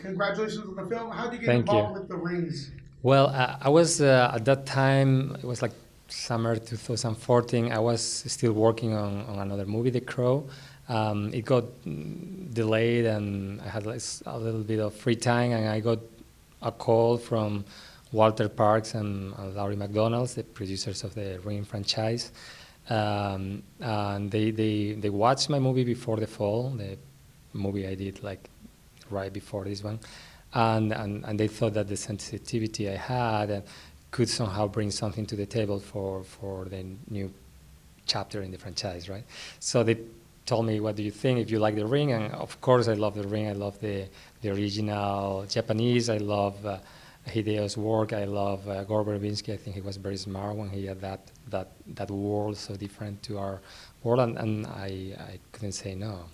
Congratulations on the film. How did you get Thank you. involved with the rings? Well, I was at that time, it was like summer 2014. I was still working on another movie, The Crow. It got delayed, and I had like a little bit of free time, and I got a call from Walter Parks and Laurie McDonald's, the producers of the Ring franchise. And they watched my movie before the fall, the movie I did like right before this one, and they thought that the sensitivity I had could somehow bring something to the table for the new chapter in the franchise, right? So they told me, "What do you think? If you like the Ring?" And of course, I love the Ring. I love the original Japanese. I love Hideo's work. I love Gore Verbinski. I think he was very smart when he had that world so different to our world, and I couldn't say no.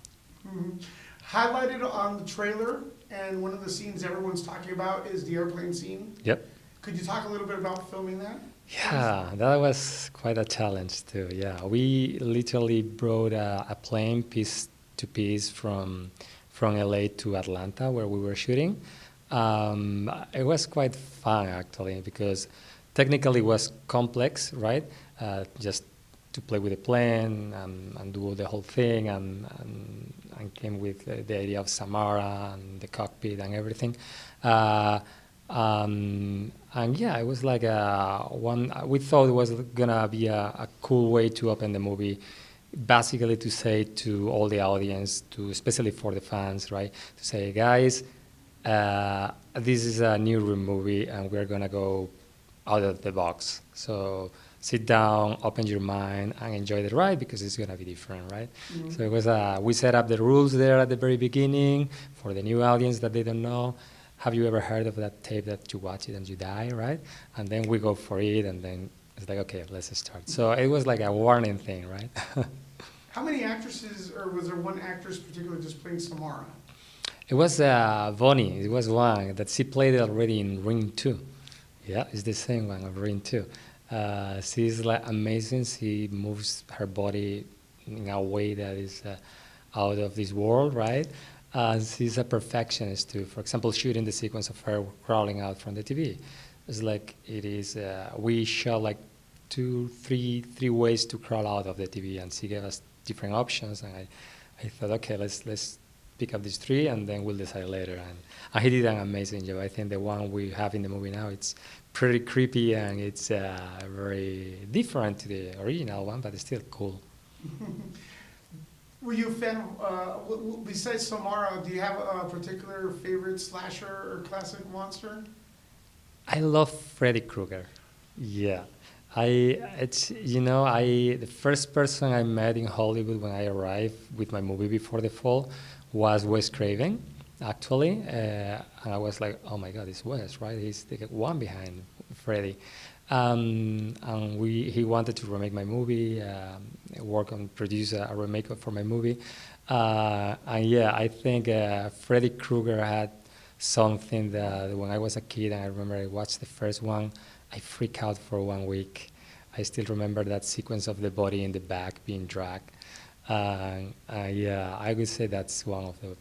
Mhm. Highlighted on the trailer, and one of the scenes everyone's talking about is the airplane scene. Yep. Could you talk a little bit about filming that, please? Yeah, that was quite a challenge too. Yeah, we literally brought a plane piece to piece from LA to Atlanta where we were shooting. It was quite fun actually because technically it was complex, right? Just to play with the plane and do the whole thing and came with the idea of Samara and the cockpit and everything. Uh, and yeah, it was like one. We thought it was gonna be a cool way to open the movie, basically to say to all the audience, to especially for the fans, right? To say, guys, this is a new movie, and we're gonna go out of the box. So sit down, open your mind, and enjoy the ride because it's gonna be different, right? Mhm. So it was. We set up the rules there at the very beginning for the new audience that they don't know. Have you ever heard of that tape that you watch it and you die, right? And then we go for it, and then it's like, okay, let's start. So it was like a warning thing, right? How many actresses, or was there one actress particularly just playing Samara? It was Bonnie. It was one that she played already in Ring 2. Yeah, it's the same one of Ring 2. She's like amazing. She moves her body in a way that is out of this world, right? She's a perfectionist too. For example, shooting the sequence of her crawling out from the TV. It's like it is. We shot like three ways to crawl out of the TV, and she gave us different options. And I thought, okay, let's pick up these three, and then we'll decide later. And he did an amazing job. I think the one we have in the movie now, it's pretty creepy and it's very different to the original one, but it's still cool. Were you a fan of, besides Samara, do you have a particular favorite slasher or classic monster? I love Freddy Krueger. Yeah. It's the first person I met in Hollywood when I arrived with my movie Before the Fall was Wes Craven, actually, and I was like, oh my God, it's Wes, right? He's the one behind Freddy, and he wanted to remake my movie, work on produce a remake for my movie, and yeah, I think Freddy Krueger had something that when I was a kid, and I remember I watched the first one, I freaked out for 1 week. I still remember that sequence of the body in the back being dragged. Yeah, I would say that's one of the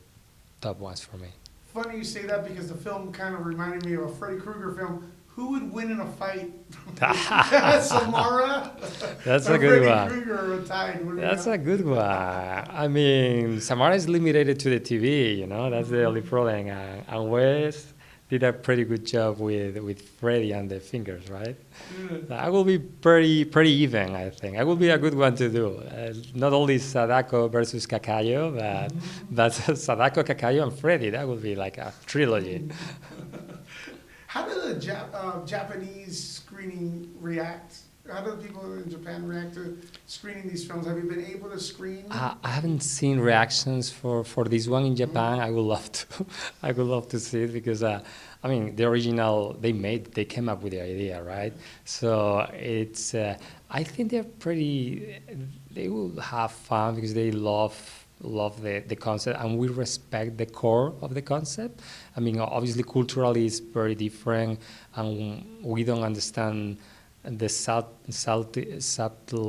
top ones for me. Funny you say that because the film kind of reminded me of a Freddy Krueger film. Who would win in a fight? Samara That's a or good Freddy one. Krueger tied? What do you That's know? a good one. I mean, Samara is limited to the TV, that's the only problem. And Wes did a pretty good job with Freddy and the fingers, right? I will be pretty even, I think. I will be a good one to do. Not only Sadako versus Kakayo, but Sadako, Kakayo, and Freddy. That would be like a trilogy. How do the Japanese screening react? How do people in Japan react to screening these films? Have you been able to screen? I haven't seen reactions for this one in Japan. I would love to. I would love to see it because I mean the original they came up with the idea, right? So it's I think they're pretty. They will have fun because they love the concept and we respect the core of the concept. I mean, obviously culturally it's very different and we don't understand the subtle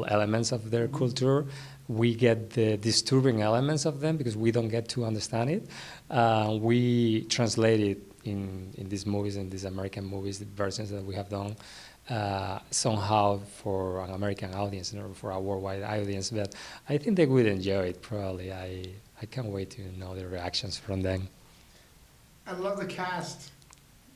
elements of their culture, we get the disturbing elements of them because we don't get to understand it. We translate it in these movies, in these American movies, the versions that we have done, somehow for an American audience or for a worldwide audience. But I think they would enjoy it, probably. I can't wait to know the reactions from them. I love the cast.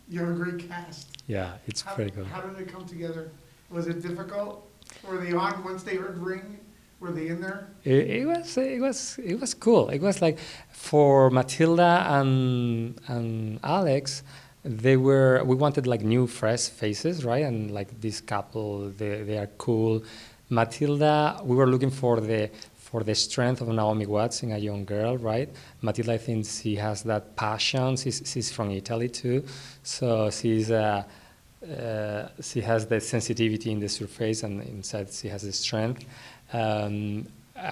You have a great cast. Yeah, it's pretty cool. How did it come together? Was it difficult? Were they on once they heard Ring? Were they in there? It was cool. It was like for Matilda and Alex, we wanted like new fresh faces, right? And like this couple, they are cool. Matilda, we were looking for the strength of Naomi Watts in a young girl, right? Matilda, I think she has that passion. She's from Italy too, so she has the sensitivity in the surface, and inside she has the strength. It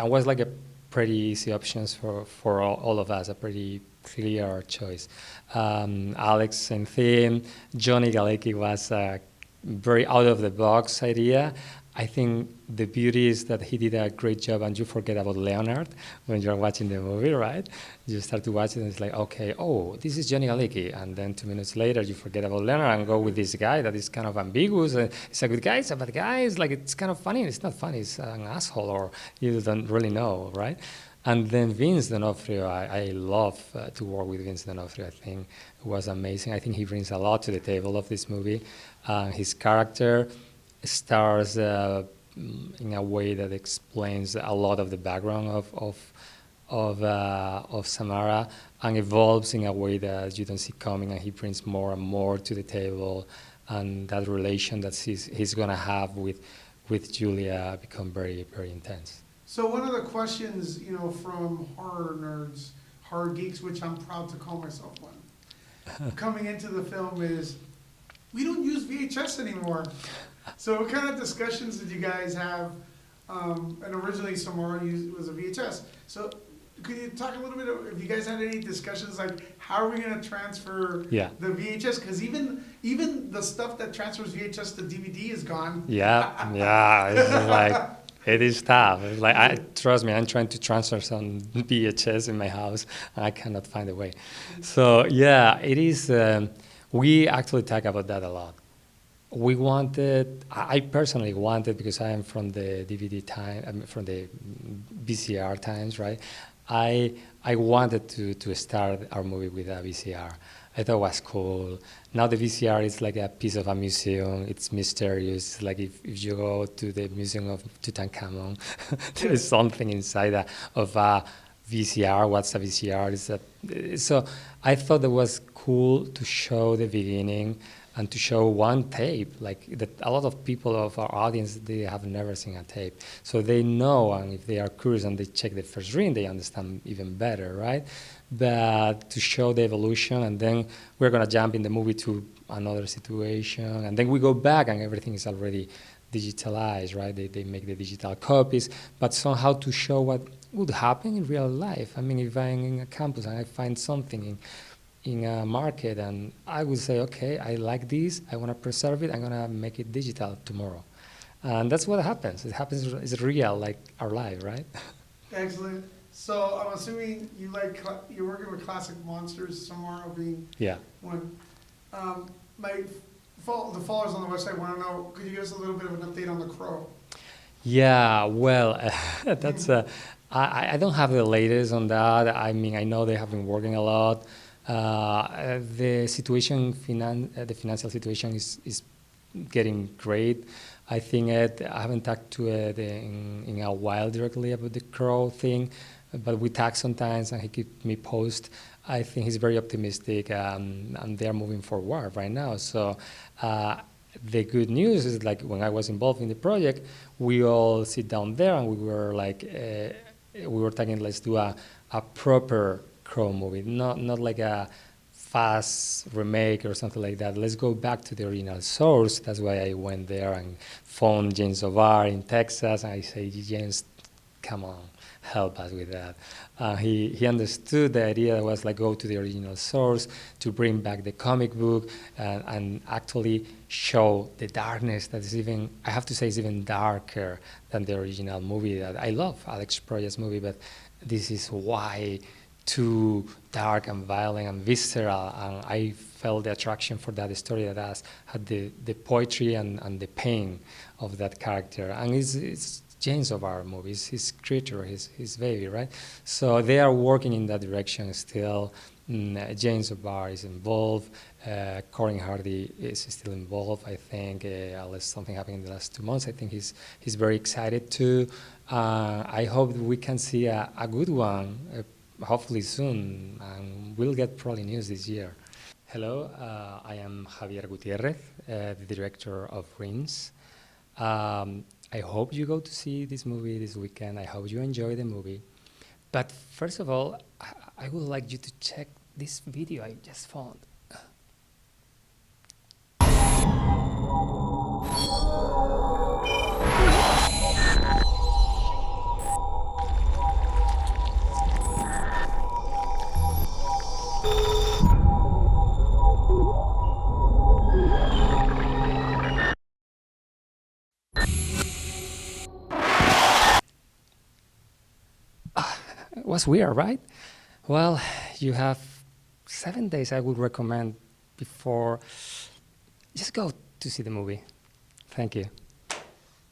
was like a pretty easy options for all of us, a pretty clear choice. Alex, same thing. Johnny Galecki was a very out of the box idea. I think the beauty is that he did a great job, and you forget about Leonard when you're watching the movie, right? You start to watch it, and it's like, okay, oh, this is Johnny Galecki, and then 2 minutes later, you forget about Leonard and go with this guy that is kind of ambiguous. It's a good guy, it's a bad guy. It's like it's kind of funny. It's not funny. It's an asshole, or you don't really know, right? And then Vince D'Onofrio, I love to work with Vince D'Onofrio. I think it was amazing. I think he brings a lot to the table of this movie. His character stars in a way that explains a lot of the background of Samara, and evolves in a way that you don't see coming, and he brings more and more to the table, and that relation that he's gonna have with Julia become very, very intense. So one of the questions, from horror nerds, horror geeks, which I'm proud to call myself one, coming into the film is, we don't use VHS anymore. So what kind of discussions did you guys have? And originally Samara was a VHS. So could you talk a little bit if you guys had any discussions, like how are we going to transfer the VHS? Because even the stuff that transfers VHS to DVD is gone. Yeah, it's like, it is tough. It's like, trust me, I'm trying to transfer some VHS in my house, and I cannot find a way. So yeah, it is. We actually talk about that a lot. I personally wanted, because I am from the DVD time, from the VCR times, right? I wanted to start our movie with a VCR. I thought it was cool. Now the VCR is like a piece of a museum. It's mysterious. Like if you go to the Museum of Tutankhamun, there is something inside of a VCR. What's a VCR? So I thought it was cool to show the beginning and to show one tape, like that a lot of people of our audience, they have never seen a tape. So they know, and if they are curious and they check the first ring, they understand even better, right? But to show the evolution, and then we're gonna jump in the movie to another situation, and then we go back and everything is already digitalized, right? They make the digital copies, but somehow to show what would happen in real life. I mean, if I'm in a campus and I find something in a market, and I would say, okay, I like this, I want to preserve it, I'm going to make it digital tomorrow. And that's what happens. It happens, it's real, like our life, right? Excellent. So I'm assuming you're working with classic monsters, Samara being one. The followers on the website want to know, could you give us a little bit of an update on The Crow? Yeah, well, that's I don't have the latest on that. I mean, I know they have been working a lot. The situation, the financial situation is getting great. I think I haven't talked to Ed in a while directly about the Crow thing, but we talk sometimes, and he keeps me post. I think he's very optimistic, and they're moving forward right now. So the good news is, like, when I was involved in the project, we all sit down there and we were like, we were talking, let's do a proper Crow movie, not like a fast remake or something like that. Let's go back to the original source. That's why I went there and phoned James Ovar in Texas, and I say, James, come on, help us with that. He understood the idea was like go to the original source to bring back the comic book and actually show the darkness that is even, I have to say, is even darker than the original movie. That I love Alex Proyas's movie, but this is way too dark and violent and visceral, and I felt the attraction for that story that had the poetry and the pain of that character. And it's James of our movies, his creature, his baby, right? So they are working in that direction still. James of Bar is involved. Corin Hardy is still involved, I think, unless something happened in the last 2 months. I think he's very excited too. I hope we can see a good one, hopefully soon, and we'll get probably news this year. Hello, I am Javier Gutierrez, the director of rrez. I hope you go to see this movie this weekend. I hope you enjoy the movie. But first of all, I would like you to check this video I just found. It was weird, right? Well, you have 7 days I would recommend before. Just go to see the movie. Thank you.